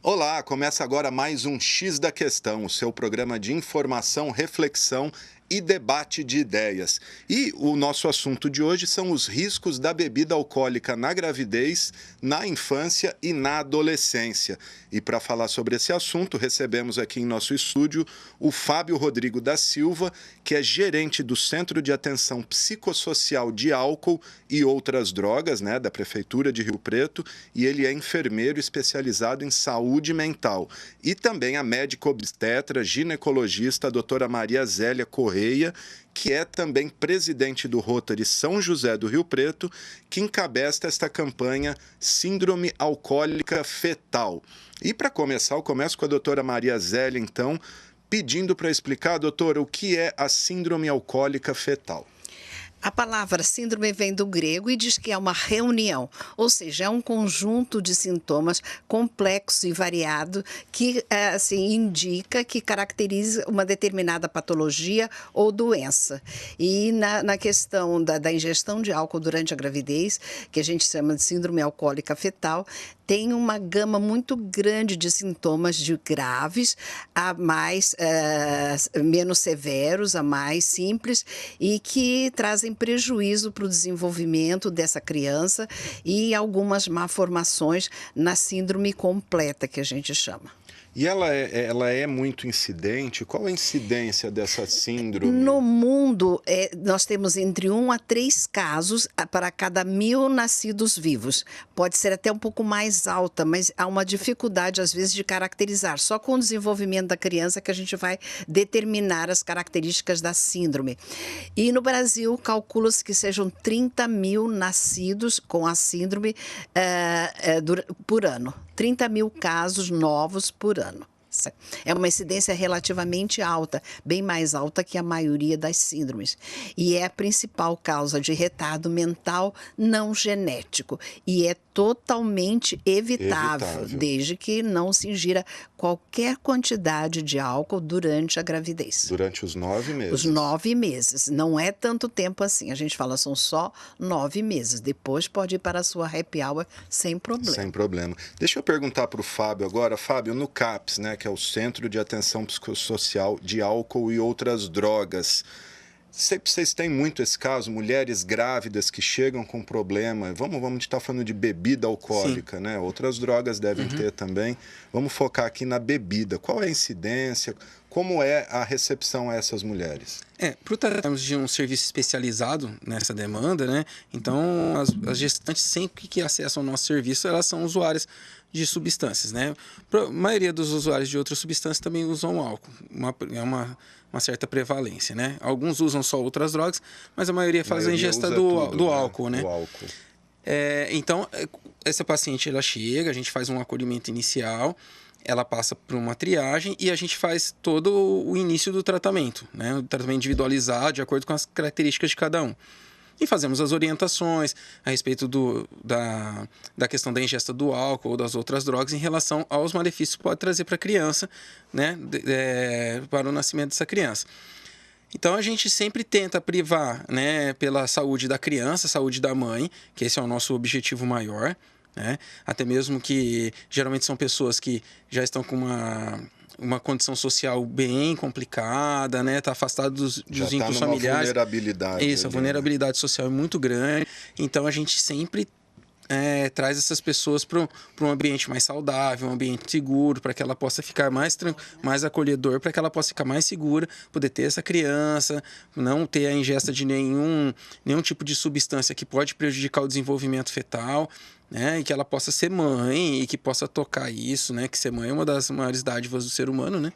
Olá, começa agora mais um X da Questão, o seu programa de informação, reflexão e debate de ideias. E o nosso assunto de hoje são os riscos da bebida alcoólica na gravidez, na infância e na adolescência. E para falar sobre esse assunto, recebemos aqui em nosso estúdio o Fábio Rodrigo da Silva, que é gerente do Centro de Atenção Psicossocial de Álcool e Outras Drogas, da Prefeitura de Rio Preto, e ele é enfermeiro especializado em saúde mental. E também a médica obstetra, ginecologista, a doutora Maria Zélia Correia, que é também presidente do Rotary São José do Rio Preto, que encabeça esta campanha Síndrome Alcoólica Fetal. E para começar, eu começo com a doutora Maria Zélia, então, pedindo para explicar, doutora, o que é a síndrome alcoólica fetal. A palavra síndrome vem do grego e diz que é uma reunião, ou seja, é um conjunto de sintomas complexo e variado que indica, que caracteriza uma determinada patologia ou doença. E na questão da ingestão de álcool durante a gravidez, que a gente chama de síndrome alcoólica fetal, tem uma gama muito grande de sintomas de graves a mais menos severos, a mais simples e que trazem prejuízo para o desenvolvimento dessa criança e algumas malformações na síndrome completa, que a gente chama. E ela é muito incidente? Qual a incidência dessa síndrome? No mundo, nós temos entre 1 a 3 casos para cada 1.000 nascidos vivos. Pode ser até um pouco mais alta, mas há uma dificuldade, às vezes, de caracterizar. Só com o desenvolvimento da criança que a gente vai determinar as características da síndrome. E no Brasil, calcula-se que sejam 30.000 nascidos com a síndrome por ano. 30.000 casos novos por ano. É uma incidência relativamente alta, bem mais alta que a maioria das síndromes. E é a principal causa de retardo mental não genético. E é totalmente evitável, desde que não se ingira qualquer quantidade de álcool durante a gravidez. Durante os 9 meses? Os 9 meses. Não é tanto tempo assim. A gente fala, são só 9 meses. Depois pode ir para a sua happy hour sem problema. Sem problema. Deixa eu perguntar para o Fábio agora. Fábio, no CAPS, que é o Centro de Atenção Psicossocial de Álcool e Outras Drogas. Vocês têm muito esse caso, mulheres grávidas que chegam com problema. Vamos estar falando de bebida alcoólica, Sim. Outras drogas devem ter também. Vamos focar aqui na bebida. Qual é a incidência? Como é a recepção a essas mulheres? Por tratarmos de um serviço especializado nessa demanda, então as gestantes sempre que acessam o nosso serviço, elas são usuárias de substâncias, A maioria dos usuários de outras substâncias também usam álcool, é uma certa prevalência, Alguns usam só outras drogas, mas a maioria faz a ingesta do álcool, Do álcool. Então, essa paciente, ela chega, a gente faz um acolhimento inicial, ela passa por uma triagem e a gente faz todo o início do tratamento, O tratamento individualizado, de acordo com as características de cada um. E fazemos as orientações a respeito da questão da ingesta do álcool ou das outras drogas em relação aos malefícios que pode trazer para a criança, para o nascimento dessa criança. Então, a gente sempre tenta privar, pela saúde da criança, saúde da mãe, que esse é o nosso objetivo maior, Até mesmo que geralmente são pessoas que já estão com uma condição social bem complicada, Tá afastado dos vínculos familiares. Vulnerabilidade. Isso, a vulnerabilidade social é muito grande. Então, a gente sempre traz essas pessoas para um ambiente mais saudável, um ambiente seguro, para que ela possa ficar mais acolhedor, para que ela possa ficar mais segura, poder ter essa criança, não ter a ingesta de nenhum tipo de substância que pode prejudicar o desenvolvimento fetal, e que ela possa ser mãe e que possa tocar isso, que ser mãe é uma das maiores dádivas do ser humano,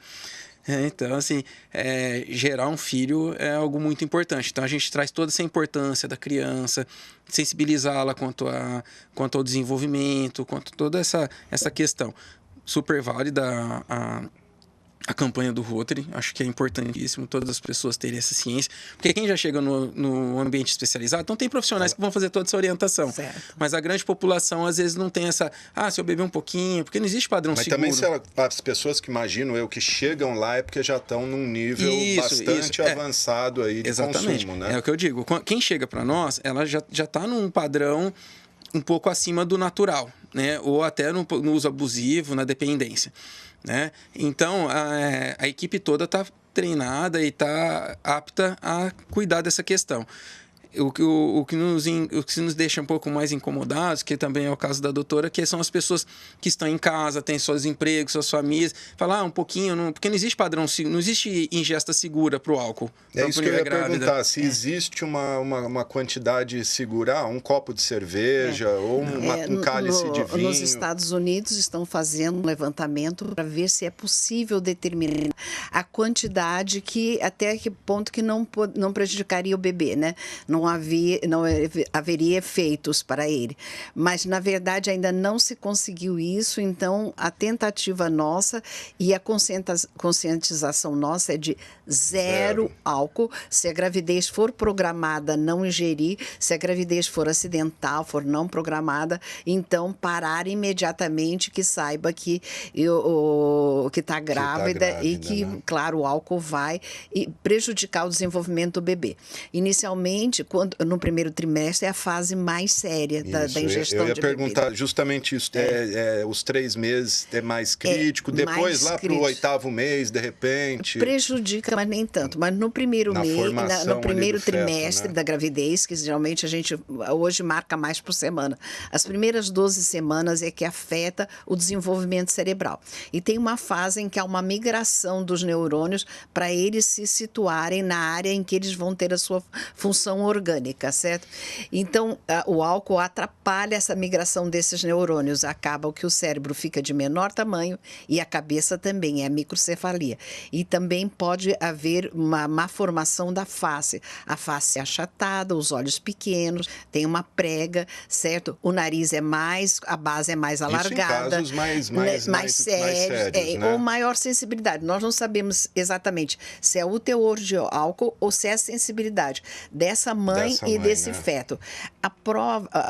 Então, assim, gerar um filho é algo muito importante. Então, a gente traz toda essa importância da criança, sensibilizá-la quanto ao desenvolvimento, quanto a toda essa questão. Super válida a campanha do Rotary, acho que é importantíssimo todas as pessoas terem essa ciência, porque quem já chega no ambiente especializado, então tem profissionais que vão fazer toda essa orientação, certo. Mas a grande população às vezes não tem essa, se eu beber um pouquinho, porque não existe padrão seguro. Mas também as pessoas que imagino eu que chegam lá é porque já estão num nível bastante avançado aí de Exatamente. consumo, É o que eu digo, quem chega para nós, ela já está num padrão um pouco acima do natural, né? Ou até no uso abusivo, na dependência, né? Então, a equipe toda está treinada e está apta a cuidar dessa questão. O que nos deixa um pouco mais incomodados, que também é o caso da doutora, que são as pessoas que estão em casa, têm seus empregos, suas famílias, falar um pouquinho, porque não existe padrão, não existe ingesta segura para o álcool. É isso que eu ia perguntar, se existe uma quantidade segura, um copo de cerveja ou um cálice de vinho. Nos Estados Unidos estão fazendo um levantamento para ver se é possível determinar a quantidade até que ponto que não prejudicaria o bebê, né? Não haveria efeitos para ele. Mas, na verdade, ainda não se conseguiu isso, então a tentativa nossa e a conscientização nossa é de zero álcool. Se a gravidez for programada, não ingerir. Se a gravidez for acidental, for não programada, então parar imediatamente, que saiba que está grávida e que, né? Claro, o álcool vai prejudicar o desenvolvimento do bebê. Inicialmente, no primeiro trimestre, é a fase mais séria da ingestão de bebida. Eu ia perguntar justamente isso. Os 3 meses é mais crítico, depois lá para o 8º mês, de repente... Prejudica, mas nem tanto. Mas no primeiro trimestre, né? Da gravidez, que geralmente a gente hoje marca mais por semana. As primeiras 12 semanas é que afeta o desenvolvimento cerebral. E tem uma fase em que há uma migração dos neurônios para eles se situarem na área em que eles vão ter a sua função orgânica, certo? Então, o álcool atrapalha essa migração desses neurônios. Acaba que o cérebro fica de menor tamanho e a cabeça também, é a microcefalia. E também pode haver uma má formação da face. A face é achatada, os olhos pequenos, tem uma prega, certo? O nariz a base é mais alargada. Isso em casos mais sérios, né? Ou maior sensibilidade. Nós não sabemos exatamente se é o teor de álcool ou se é a sensibilidade dessa mãe e desse feto. A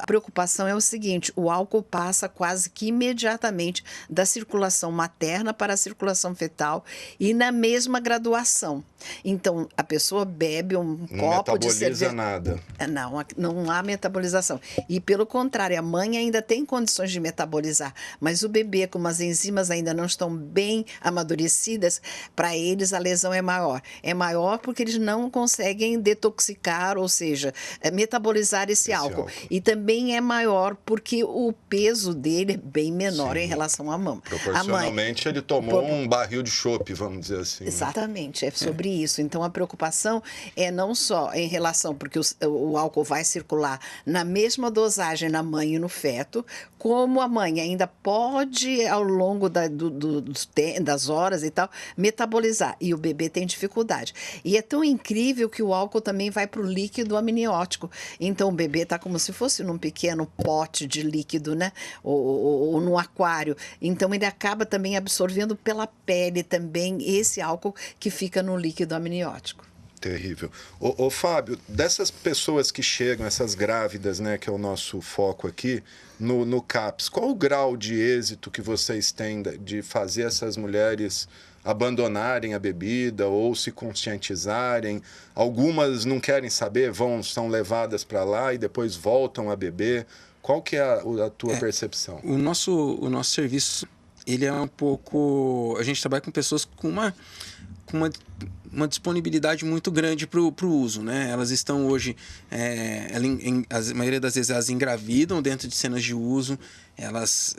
preocupação é o seguinte: o álcool passa quase que imediatamente da circulação materna para a circulação fetal e na mesma graduação. Então, a pessoa bebe um copo de cerveja. Não metaboliza nada. Não há metabolização. E, pelo contrário, a mãe ainda tem condições de metabolizar, mas o bebê, como as enzimas ainda não estão bem amadurecidas, para eles a lesão é maior. É maior porque eles não conseguem detoxicar, ou seja, metabolizar esse álcool. E também é maior porque o peso dele é bem menor em relação à mama. Proporcionalmente, ele tomou um barril de chope, vamos dizer assim. Exatamente, é sobre isso. Então, a preocupação é não só em relação, porque o álcool vai circular na mesma dosagem na mãe e no feto, como a mãe ainda pode, ao longo das horas e tal, metabolizar. E o bebê tem dificuldade. E é tão incrível que o álcool também vai para o líquido amniótico. Então, o bebê está como se fosse num pequeno pote de líquido, né? Ou num aquário. Então, ele acaba também absorvendo pela pele também esse álcool que fica no líquido amniótico. Terrível. Ô Fábio, dessas pessoas que chegam, essas grávidas, né, que é o nosso foco aqui, no CAPS, qual o grau de êxito que vocês têm de fazer essas mulheres abandonarem a bebida ou se conscientizarem? Algumas não querem saber, são levadas para lá e depois voltam a beber. Qual que é a tua percepção? O nosso serviço, ele é um pouco... A gente trabalha com pessoas com uma disponibilidade muito grande para o uso, né? Elas estão hoje, a maioria das vezes elas engravidam dentro de cenas de uso, elas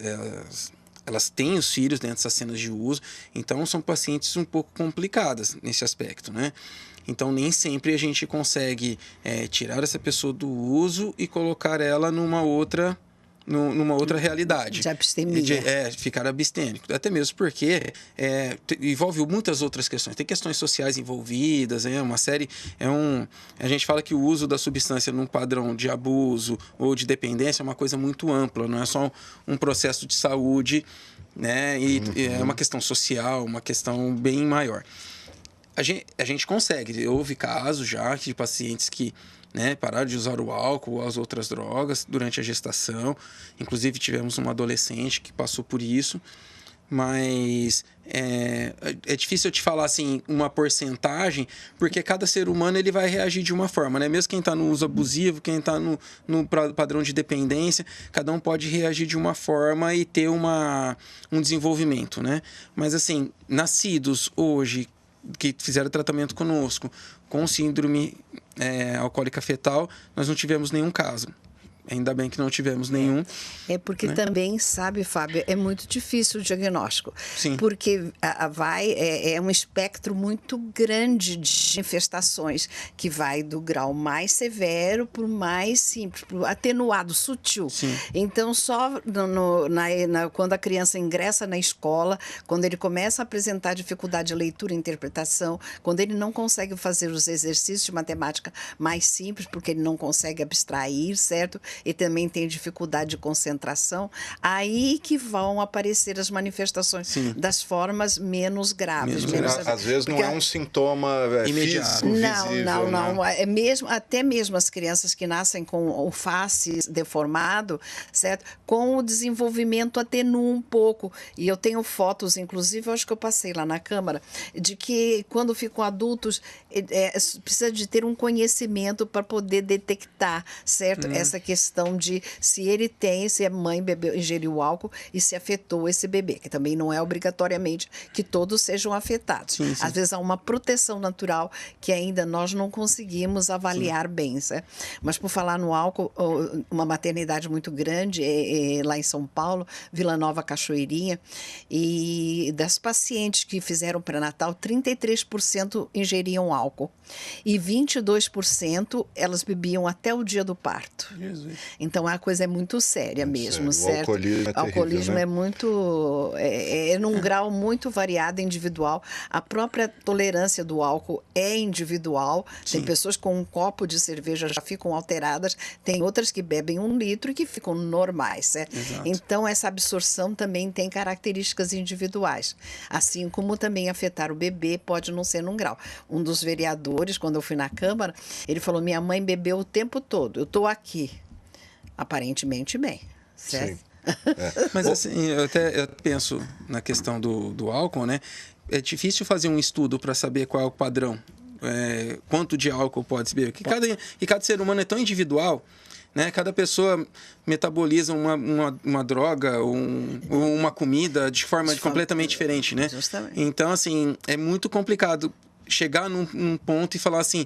têm os filhos dentro dessas cenas de uso, então são pacientes um pouco complicadas nesse aspecto, né? Então nem sempre a gente consegue tirar essa pessoa do uso e colocar ela numa outra realidade. De abstemia. Ficar abstêmico. Até mesmo porque envolve muitas outras questões. Tem questões sociais envolvidas, uma série... A gente fala que o uso da substância num padrão de abuso ou de dependência é uma coisa muito ampla, não é só um processo de saúde, né? E é uma questão social, uma questão bem maior. A gente consegue. Houve casos já de pacientes que pararam de usar o álcool ou as outras drogas durante a gestação. Inclusive, tivemos uma adolescente que passou por isso. mas é difícil eu te falar assim uma porcentagem, porque cada ser humano ele vai reagir de uma forma, né? Mesmo quem está no uso abusivo, quem está no padrão de dependência, cada um pode reagir de uma forma e ter um desenvolvimento, né? Mas assim, nascidos hoje que fizeram tratamento conosco com síndrome alcoólica fetal, nós não tivemos nenhum caso. Ainda bem que não tivemos nenhum. É porque também, sabe, Fábio, é muito difícil o diagnóstico. Sim. Porque é um espectro muito grande de manifestações, que vai do grau mais severo para o mais simples, para o atenuado, sutil. Sim. Então, só quando a criança ingressa na escola, quando ele começa a apresentar dificuldade de leitura e interpretação, quando ele não consegue fazer os exercícios de matemática mais simples, porque ele não consegue abstrair, certo? E também tem dificuldade de concentração, aí que vão aparecer as manifestações das formas menos graves. Às vezes não é um sintoma imediato. físico, Não. Né? Até mesmo as crianças que nascem com o face deformado, certo? Com o desenvolvimento atenua um pouco. E eu tenho fotos, inclusive, eu acho que eu passei lá na Câmara, de que quando ficam adultos, precisa de ter um conhecimento para poder detectar, certo? Essa questão de se a mãe ingeriu álcool e se afetou esse bebê, que também não é obrigatoriamente que todos sejam afetados. Sim. Às vezes há uma proteção natural que ainda nós não conseguimos avaliar bem, certo? Mas por falar no álcool, uma maternidade muito grande lá em São Paulo, Vila Nova Cachoeirinha, e das pacientes que fizeram pré-natal, 33% ingeriam álcool e 22% elas bebiam até o dia do parto. Jesus. Então a coisa é muito séria mesmo, certo? O alcoolismo O alcoolismo né? é muito num grau muito variado, individual. A própria tolerância do álcool é individual. Sim. Tem pessoas com um copo de cerveja já ficam alteradas, tem outras que bebem 1 litro e que ficam normais, certo? Exato. Então essa absorção também tem características individuais, assim como também afetar o bebê pode não ser num grau. Um dos vereadores, quando eu fui na Câmara, ele falou: minha mãe bebeu o tempo todo, eu estou aqui. Aparentemente bem, certo? Sim. Mas assim, eu penso na questão do álcool, né? É difícil fazer um estudo para saber qual é o padrão, quanto de álcool pode se beber. Porque cada ser humano é tão individual, né? Cada pessoa metaboliza uma droga ou uma comida de forma completamente diferente, né? Justamente. Então, assim, é muito complicado chegar num ponto e falar assim,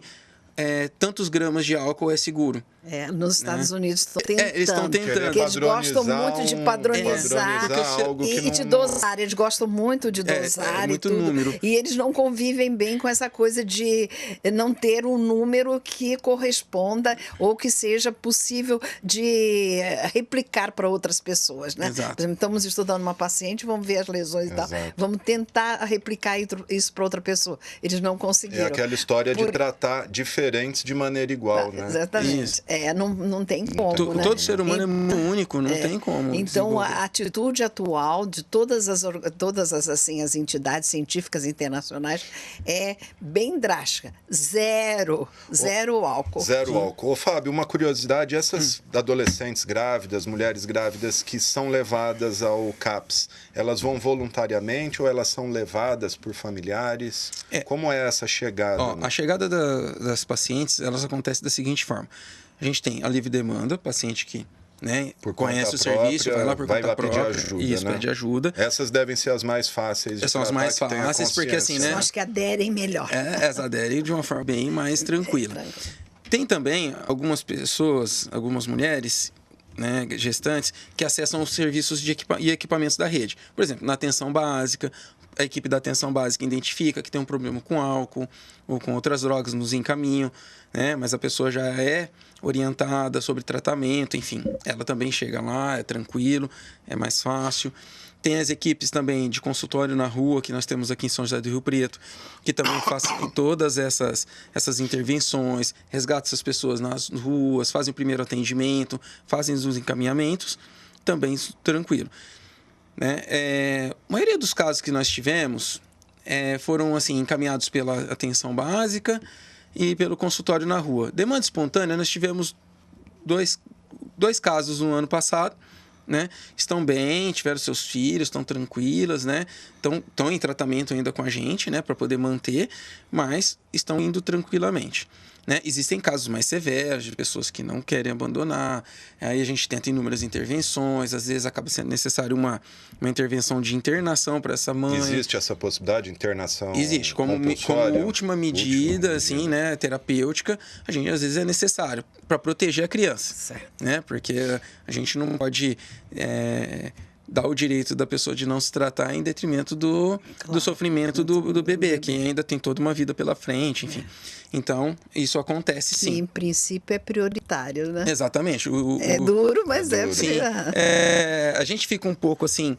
tantos gramas de álcool é seguro. Nos Estados Unidos estão tentando. Eles estão tentando. Porque eles gostam muito de padronizar algo que de dosar. Eles gostam muito de dosar muito e tudo. número. E eles não convivem bem com essa coisa de não ter um número que corresponda ou que seja possível de replicar para outras pessoas, né? Exato. Por exemplo, estamos estudando uma paciente, vamos ver as lesões e tal. Vamos tentar replicar isso para outra pessoa. Eles não conseguiram. É aquela história de tratar diferentes de maneira igual, né? Exatamente. Isso. Não tem como, né? Todo ser humano é muito único, não tem como. Então, a atitude atual de todas as as entidades científicas internacionais é bem drástica. Zero álcool. Zero álcool. Ô, Fábio, uma curiosidade, essas adolescentes grávidas, mulheres grávidas que são levadas ao CAPS, elas vão voluntariamente ou elas são levadas por familiares? Como é essa chegada? A chegada das pacientes, elas acontece da seguinte forma. A gente tem a livre demanda, paciente que conhece o serviço, vai lá por conta própria. Pedir ajuda, isso, né? pedir ajuda. Essas devem ser as mais fáceis de São as mais fáceis, porque assim, né? Eu acho que aderem melhor. Elas aderem de uma forma bem mais tranquila. Tem também algumas pessoas, algumas mulheres, né, gestantes, que acessam os serviços e equipamentos da rede. Por exemplo, na atenção básica, a equipe da atenção básica identifica que tem um problema com álcool ou com outras drogas, nos encaminham, né? Mas a pessoa já é orientada sobre tratamento, enfim. Ela também chega lá, é tranquilo, é mais fácil. Tem as equipes também de consultório na rua, que nós temos aqui em São José do Rio Preto, que também fazem todas essas intervenções, resgatam essas pessoas nas ruas, fazem o primeiro atendimento, fazem os encaminhamentos, também tranquilo. Né? A maioria dos casos que nós tivemos foram assim, encaminhados pela atenção básica e pelo consultório na rua. Demanda espontânea, nós tivemos dois casos no ano passado, né, estão bem, tiveram seus filhos, estão tranquilas, né, estão em tratamento ainda com a gente, né, para poder manter, mas estão indo tranquilamente. Né? Existem casos mais severos de pessoas que não querem abandonar, aí a gente tenta inúmeras intervenções, às vezes acaba sendo necessário uma intervenção de internação para essa mãe. Existe essa possibilidade de internação? Existe, como última medida, assim, né, terapêutica, a gente às vezes é necessário para proteger a criança, certo. Né? Porque a gente não pode dar o direito da pessoa de não se tratar em detrimento do sofrimento do bebê, que ainda tem toda uma vida pela frente, enfim. Então, isso acontece sim. Em princípio é prioritário, né? Exatamente. É duro, mas é prioritário. A gente fica um pouco assim...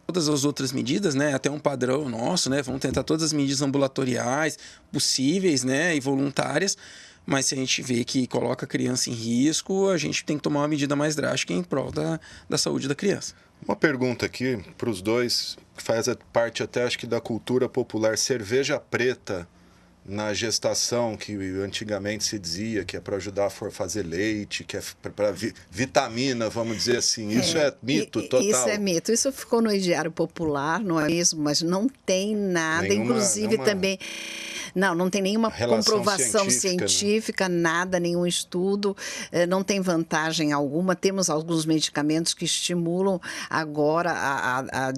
todas as outras medidas, né, até um padrão nosso, né, vamos tentar todas as medidas ambulatoriais possíveis, né, e voluntárias, mas se a gente vê que coloca a criança em risco, a gente tem que tomar uma medida mais drástica em prol da saúde da criança. Uma pergunta aqui para os dois, que faz parte até acho que da cultura popular, cerveja preta na gestação, que antigamente se dizia que é para ajudar a fazer leite, que é para vitamina, vamos dizer assim. Isso é mito total? Isso é mito. Isso ficou no ideário popular, não é mesmo? Mas não tem nada. Inclusive também... Não tem nenhuma comprovação científica, né? Nada, nenhum estudo, não tem vantagem alguma. Temos alguns medicamentos que estimulam agora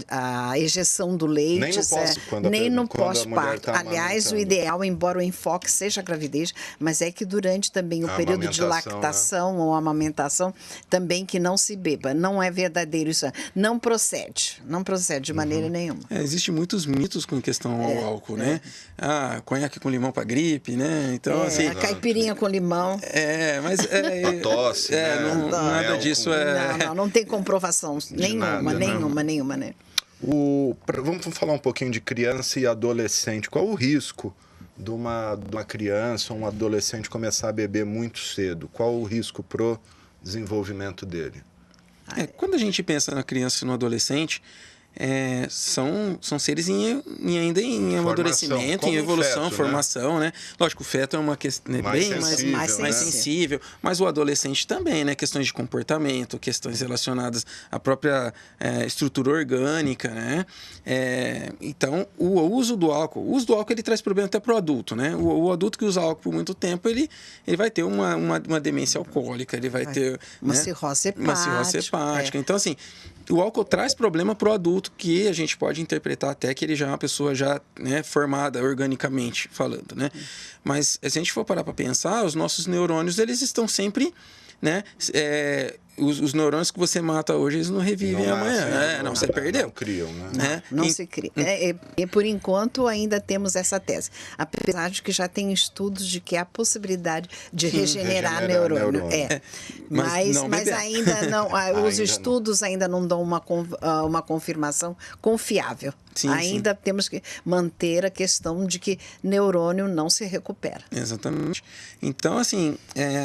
a ejeção do leite. Nem no pós-parto. Aliás, o ideal, embora o enfoque seja a gravidez, mas é que durante também o período de lactação, né? Ou amamentação, também que não se beba. Não é verdadeiro isso. Não procede de maneira nenhuma. Existem muitos mitos com questão ao álcool, né? Conhaque com limão para gripe, né? Então, assim... A caipirinha com limão. Mas... a tosse, né? Nada disso Não tem comprovação nenhuma, né? Vamos falar um pouquinho de criança e adolescente. Qual o risco de uma criança ou um adolescente começar a beber muito cedo? Qual o risco pro desenvolvimento dele? Quando a gente pensa na criança e no adolescente... são seres ainda em amadurecimento, em evolução, feto, formação, né? Lógico, o feto é uma questão bem mais sensível, mas o adolescente também, né? Questões de comportamento, questões relacionadas à própria estrutura orgânica, né? Então, o uso do álcool ele traz problema até para o adulto, né? O adulto que usa álcool por muito tempo, ele vai ter uma demência alcoólica, ele vai ter uma cirrose hepática. Então, assim, o álcool traz problema para o adulto que a gente pode interpretar até que ele já é uma pessoa já, né, formada organicamente falando, né? Mas se a gente for parar para pensar, os nossos neurônios, eles estão sempre, né? Os neurônios que você mata hoje, eles não revivem amanhã. Você perdeu. Não criam, né? Não se cria. E por enquanto ainda temos essa tese. Apesar de que já tem estudos de que há possibilidade de regenerar neurônio. Mas ainda não. Os estudos ainda não dão uma confirmação confiável. Ainda temos que manter a questão de que neurônio não se recupera. Exatamente. Então, assim,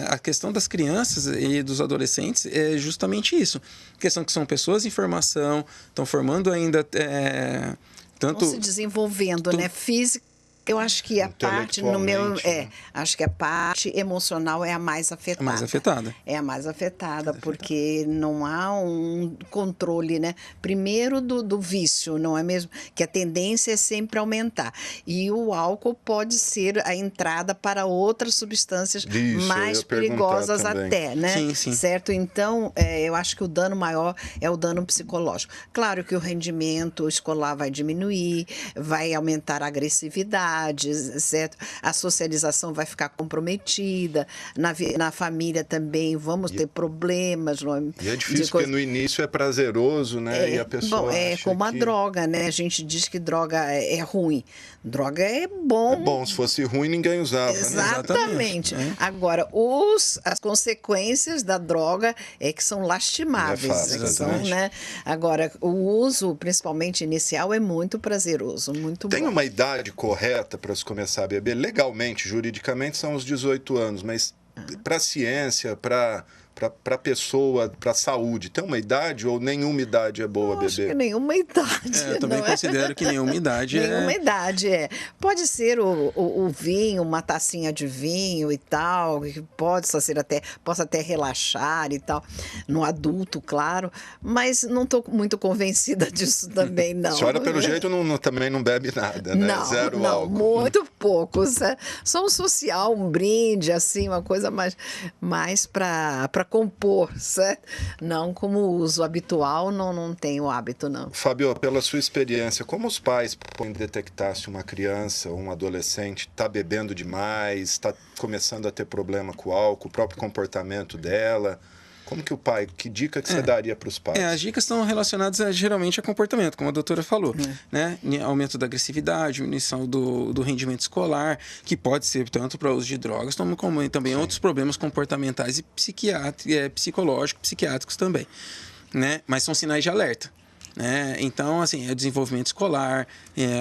a questão das crianças e dos adolescentes é justamente isso. A questão que são pessoas em formação, estão formando ainda... Estão se desenvolvendo, né? Física. Eu acho que a parte acho que a parte emocional é a mais afetada. É a mais afetada, porque não há um controle, né? Primeiro do vício, não é mesmo? Que a tendência é sempre aumentar. E o álcool pode ser a entrada para outras substâncias mais perigosas até, né? Sim. Certo? Então, eu acho que o dano maior é o dano psicológico. Claro que o rendimento escolar vai diminuir, vai aumentar a agressividade, certo? A socialização vai ficar comprometida, na família também vamos ter problemas. E é difícil, porque no início é prazeroso, né? E a pessoa como a droga, né? A gente diz que droga é ruim. Droga é bom. É bom, se fosse ruim ninguém usava. Exatamente. Né? Agora, as consequências da droga que são lastimáveis. Né? Agora, o uso, principalmente inicial, é muito prazeroso, muito bom. Tem uma idade correta para se começar a beber? Legalmente, juridicamente, são os 18 anos, mas para a ciência, para para a pessoa, para a saúde? Tem uma idade ou nenhuma idade é boa beber? Acho que nenhuma idade. Eu também considero que nenhuma idade Nenhuma idade, Pode ser o vinho, uma tacinha de vinho e tal, que possa até relaxar e tal, no adulto, claro, mas não estou muito convencida disso também, não. A senhora, pelo jeito, também não bebe nada, né? Não, Zero álcool. Muito poucos. Só um social, um brinde, assim, uma coisa mais para compor, certo? Não como uso habitual, não tenho hábito, não. Fábio, pela sua experiência, como os pais podem detectar se uma criança ou um adolescente está bebendo demais, está começando a ter problema com o álcool, o próprio comportamento dela? Como que que dica que você daria para os pais? As dicas estão relacionadas geralmente a comportamento, como a doutora falou, né? Aumento da agressividade, diminuição do rendimento escolar, que pode ser tanto para uso de drogas, como também outros problemas comportamentais e psicológicos, psiquiátricos também, né? Mas são sinais de alerta. Então, assim, é desenvolvimento escolar,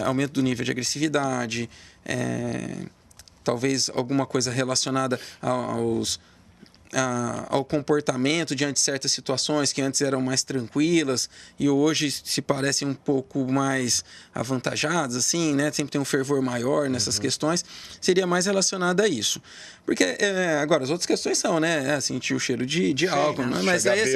aumento do nível de agressividade, talvez alguma coisa relacionada ao comportamento diante de certas situações que antes eram mais tranquilas e hoje se parecem um pouco mais avantajadas, assim, né? Sempre tem um fervor maior nessas questões, seria mais relacionada a isso. Porque, agora, as outras questões são, né? Sentir o cheiro de álcool, né? Mas aí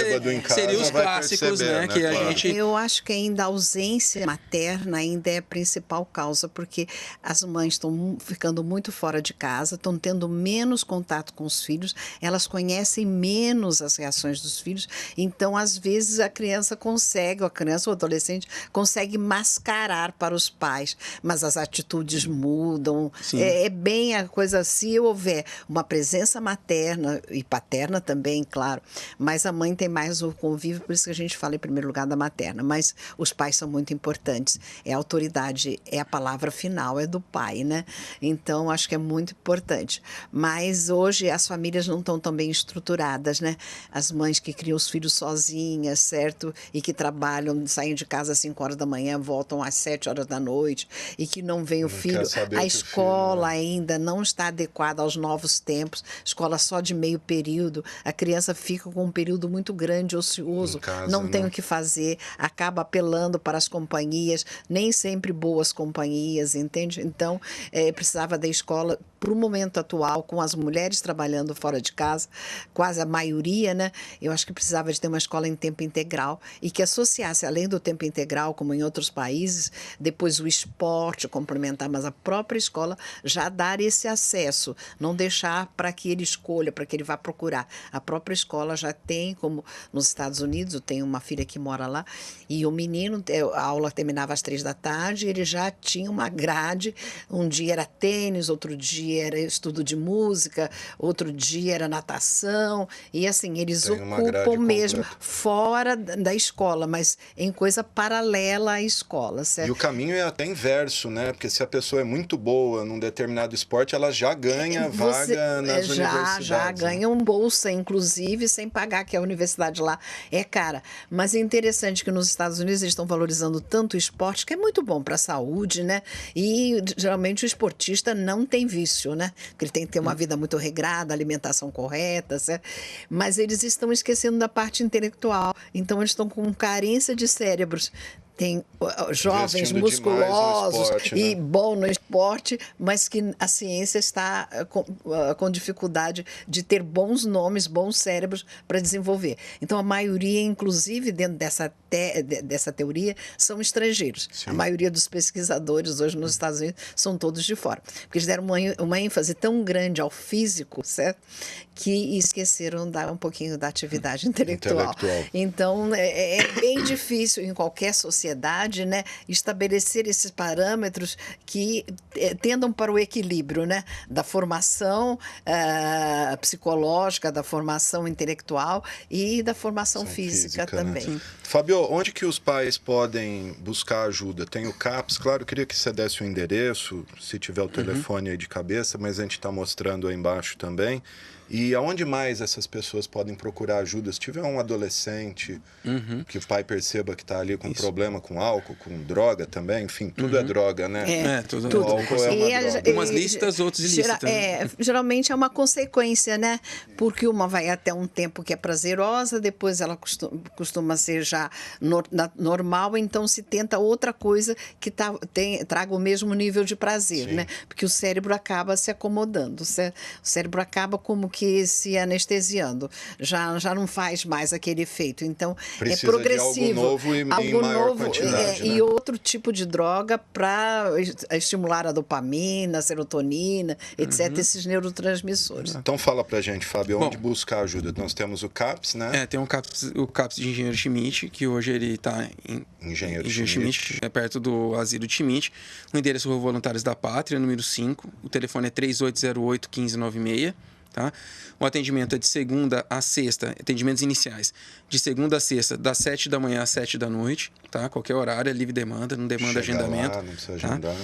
seriam os clássicos, né? Que claro. A gente... Eu acho que ainda a ausência materna ainda é a principal causa, porque as mães estão ficando muito fora de casa, estão tendo menos contato com os filhos, elas conhecem menos as reações dos filhos, então, às vezes, a criança ou o adolescente consegue mascarar para os pais, mas as atitudes mudam. É bem a coisa, se houver uma presença materna e paterna também, claro, mas a mãe tem mais o convívio, por isso que a gente fala em primeiro lugar da materna, mas os pais são muito importantes, a autoridade, a palavra final é do pai, né? Então, acho que é muito importante, mas hoje as famílias não estão tão bem estruturadas, né? As mães que criam os filhos sozinhas, certo? E que trabalham, saem de casa às 5 horas da manhã, voltam às 7 horas da noite e que não vem o filho, a escola ainda não está adequada aos novos tempos, escola só de meio período, a criança fica com um período muito grande, ocioso, não tem o que fazer, acaba apelando para as companhias, nem sempre boas companhias, entende? Então, precisava da escola, para o momento atual, com as mulheres trabalhando fora de casa, quase a maioria, né? Eu acho que precisava de ter uma escola em tempo integral e que associasse, além do tempo integral, como em outros países, depois o esporte complementar, mas a própria escola já dar esse acesso, não deixar para que ele escolha, para que ele vá procurar. A própria escola já tem, como nos Estados Unidos, eu tenho uma filha que mora lá, e o menino, a aula terminava às 3 da tarde, ele já tinha uma grade, um dia era tênis, outro dia era estudo de música, outro dia era natação, e assim, eles ocupam mesmo fora da escola, mas em coisa paralela à escola, certo? E o caminho é até inverso, né? Porque se a pessoa é muito boa num determinado esporte, ela já ganha vaga nas universidades. Já ganham bolsa, inclusive, sem pagar, que a universidade lá é cara. Mas é interessante que nos Estados Unidos eles estão valorizando tanto o esporte, que é muito bom para a saúde, né? E geralmente o esportista não tem vício, né? Porque ele tem que ter uma vida muito regrada, alimentação correta, certo? Mas eles estão esquecendo da parte intelectual. Então eles estão com carência de cérebros. Tem jovens musculosos e bom no esporte, mas que a ciência está com dificuldade de ter bons nomes, bons cérebros para desenvolver. Então, a maioria, inclusive, dentro dessa teoria, são estrangeiros. Sim. A maioria dos pesquisadores hoje nos Estados Unidos são todos de fora. Porque eles deram uma ênfase tão grande ao físico, certo? Que esqueceram um pouquinho da atividade intelectual. Então, é bem difícil em qualquer sociedade, né, estabelecer esses parâmetros que tendam para o equilíbrio, né, da formação psicológica, da formação intelectual e da formação física também. Né? Fábio, onde que os pais podem buscar ajuda? Tem o CAPS, claro, eu queria que você desse o endereço, se tiver o telefone aí de cabeça, mas a gente está mostrando aí embaixo também. E aonde mais essas pessoas podem procurar ajuda? Se tiver um adolescente que o pai perceba que está ali com problema com álcool, com droga também, enfim, tudo é droga, né? Tudo. O álcool é uma droga. Umas lícitas, outros ilícitas. Geralmente é uma consequência, né? Porque uma vai até um tempo que é prazerosa, depois ela costuma ser já normal, então se tenta outra coisa que traga o mesmo nível de prazer, né? Porque o cérebro acaba se acomodando, o cérebro acaba como que se anestesiando, já não faz mais aquele efeito, então precisa é progressivo. De algo novo e em maior quantidade, né? E outro tipo de droga para estimular a dopamina, a serotonina, etc., esses neurotransmissores. Então fala pra gente, Fábio, onde buscar ajuda? Nós temos o CAPS, né? Tem o CAPS de Engenheiro Schmidt, que hoje ele está em Engenheiro Schmidt, perto do asilo de Schmidt. O endereço Rua Voluntários da Pátria, número 5. O telefone é 3808-1596. Tá? O atendimento é de segunda a sexta, atendimentos iniciais, de segunda a sexta, das 7 da manhã às 7 da noite, tá? Qualquer horário, é livre demanda, não demanda agendamento. Lá, não precisa agendar. Tá?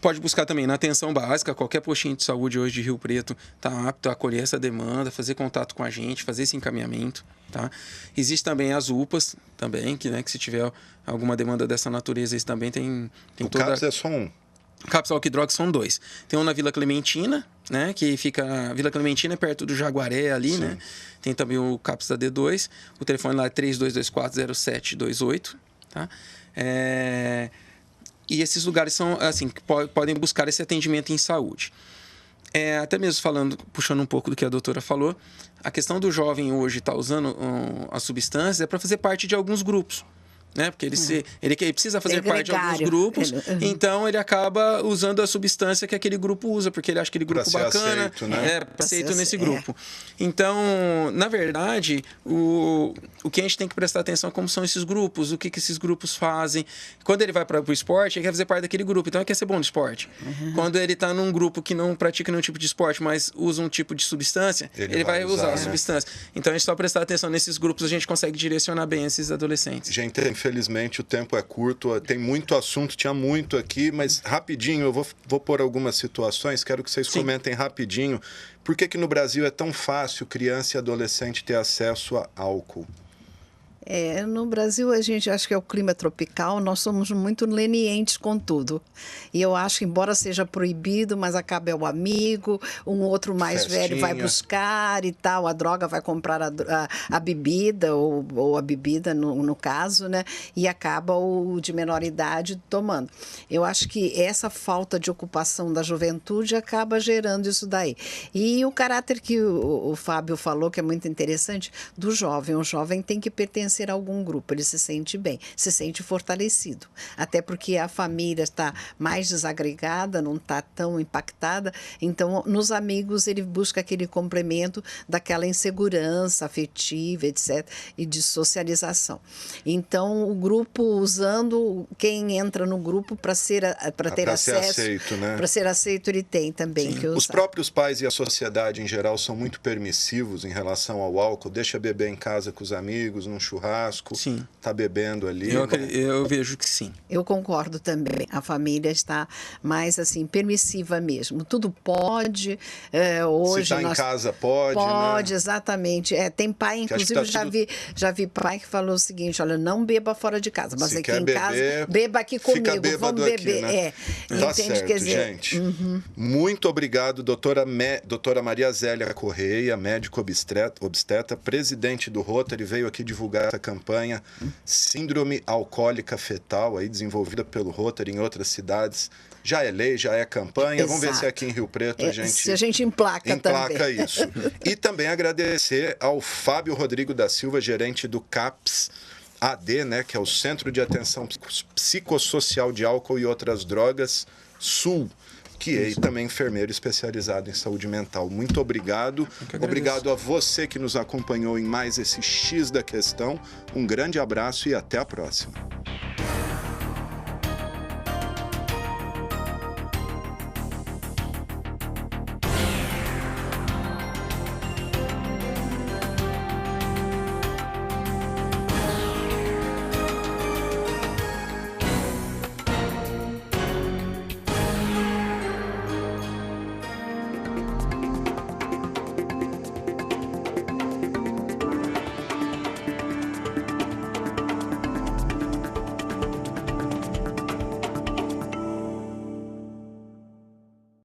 Pode buscar também na atenção básica, qualquer postinho de saúde hoje de Rio Preto está apto a acolher essa demanda, fazer contato com a gente, fazer esse encaminhamento. Tá? Existe também as UPAs, também, que se tiver alguma demanda dessa natureza, isso também tem o CAPS é só um? CAPS Álcool e Drogas são 2. Tem um na Vila Clementina, né? Que fica... Vila Clementina é perto do Jaguaré ali, Sim. né? Tem também o CAPS da D2. O telefone lá é 3224-0728, tá? E esses lugares são, assim, que podem buscar esse atendimento em saúde. Até mesmo puxando um pouco do que a doutora falou, a questão do jovem hoje estar usando as substâncias é para fazer parte de alguns grupos. Né? Porque ele precisa fazer parte de alguns grupos, então ele acaba usando a substância que aquele grupo usa, porque ele acha aquele grupo bacana, aceito, né? Aceito nesse grupo. Então, na verdade, o que a gente tem que prestar atenção é como são esses grupos, o que esses grupos fazem. Quando ele vai para o esporte, ele quer fazer parte daquele grupo, então ele quer ser bom no esporte. Quando ele está num grupo que não pratica nenhum tipo de esporte, mas usa um tipo de substância, ele vai usar a substância. Então, a gente só prestar atenção nesses grupos, a gente consegue direcionar bem esses adolescentes. Gente, infelizmente o tempo é curto, tem muito assunto, tinha muito aqui, mas rapidinho, eu vou pôr algumas situações, quero que vocês comentem rapidinho. Por que no Brasil é tão fácil criança e adolescente ter acesso a álcool? No Brasil, a gente acha que é o clima tropical, nós somos muito lenientes com tudo. E eu acho que, embora seja proibido, mas acaba o amigo, um outro mais velho vai buscar e tal, a droga vai comprar a bebida, ou a bebida, no caso, né? E acaba o de menor idade tomando. Eu acho que essa falta de ocupação da juventude acaba gerando isso daí. E o caráter que o Fábio falou, que é muito interessante, do jovem. O jovem tem que pertencer a algum grupo, ele se sente bem, se sente fortalecido. Até porque a família está mais desagregada, não está tão impactada, então nos amigos ele busca aquele complemento daquela insegurança afetiva, etc., e de socialização. Então o grupo usando, quem entra no grupo para ter acesso, para ser aceito, ele tem também que usar. Os próprios pais e a sociedade em geral são muito permissivos em relação ao álcool, deixa beber em casa com os amigos, num churrasco, tá bebendo ali. Eu vejo que sim. Eu concordo também. A família está mais assim permissiva mesmo. Tudo pode. Hoje se está em casa pode, né? Exatamente. Tem pai, inclusive já vi pai que falou o seguinte: olha, não beba fora de casa, mas aqui em casa beba aqui comigo, vamos beber. Aqui, né? Tá certo, quer dizer, gente. Muito obrigado, doutora Maria Zélia Correia, médico obstetra, presidente do Rotary, veio aqui divulgar essa campanha Síndrome Alcoólica Fetal, aí desenvolvida pelo Rotary em outras cidades. Já é lei, já é campanha. Exato. Vamos ver se aqui em Rio Preto se a gente emplaca também. Isso. E também agradecer ao Fábio Rodrigo da Silva, gerente do CAPS AD, né, que é o Centro de Atenção Psicossocial de Álcool e Outras Drogas Sul, que é também enfermeiro especializado em saúde mental. Muito obrigado. Obrigado a você que nos acompanhou em mais esse X da Questão. Um grande abraço e até a próxima.